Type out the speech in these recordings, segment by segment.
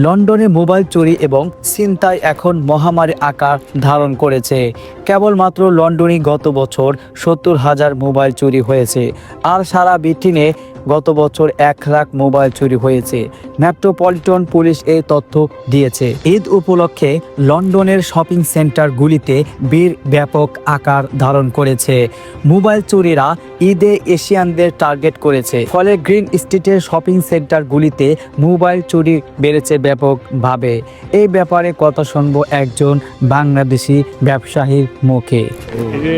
লন্ডনে মোবাইল চুরি এবং ছিনতাই এখন মহামারী আকার ধারণ করেছে। কেবলমাত্র লন্ডনে গত বছর ৭০,০০০ মোবাইল চুরি হয়েছে, আর সারা ব্রিটেনে গত বছর ১ লাখ মোবাইল চুরি হয়েছে। মেট্রোপলিটন পুলিশ এই তথ্য দিয়েছে। ঈদ উপলক্ষে লন্ডনের শপিং সেন্টারগুলিতে ভিড় ব্যাপক আকার ধারণ করেছে। মোবাইল চুরিরা ঈদে এশিয়ানদের টার্গেট করেছে, ফলে গ্রিন স্ট্রিটের শপিং সেন্টারগুলিতে মোবাইল চুরি বেড়েছে ব্যাপকভাবে। এই ব্যাপারে কথা শুনবো একজন বাংলাদেশি ব্যবসায়ীর মুখে। এই যে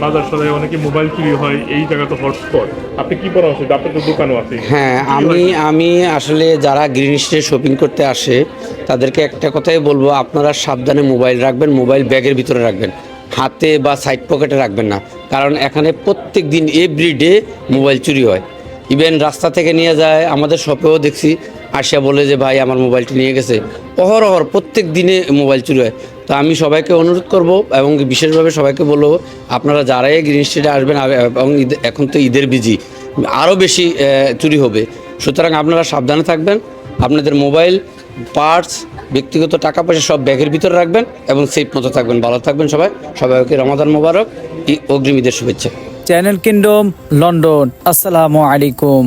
বাজার সদায় অনেকে মোবাইল চুরি হয়, এই জায়গা তো হটস্পট। আপনি কি পরামর্শ দেন? আপনার তো দোকানও আছে। হ্যাঁ, আমি আসলে যারা গ্রিন স্ট্রিটে শপিং করতে আসে তাদেরকে একটা কথাই বলবো, আপনারা সাবধানে মোবাইল রাখবেন, মোবাইল ব্যাগের ভিতরে রাখবেন, হাতে বা সাইড পকেটে রাখবেন না। কারণ এখানে প্রত্যেক দিন এভরিডে মোবাইল চুরি হয়। ইভেন রাস্তা থেকে নিয়ে যায়, আমাদের শপেও দেখছি, আসিয়া বলে যে ভাই আমার মোবাইলটি নিয়ে গেছে। অহরহ প্রত্যেক দিনে মোবাইল চুরি হয়। তো আমি সবাইকে অনুরোধ করব এবং বিশেষভাবে সবাইকে বলবো, আপনারা যারাই গ্রিন স্ট্রিটে আসবেন, এবং এখন তো ঈদের বিজি, আরও বেশি চুরি হবে। সুতরাং আপনারা সাবধানে থাকবেন, আপনাদের মোবাইল, পার্টস, ব্যক্তিগত টাকা পয়সা সব ব্যাগের ভিতরে রাখবেন এবং সেফ মতো থাকবেন। ভালো থাকবেন সবাইকে রমাদান মোবারক, অগ্রিম ঈদের শুভেচ্ছা। চ্যানেল কিংডম লন্ডন, আসসালামু আলাইকুম।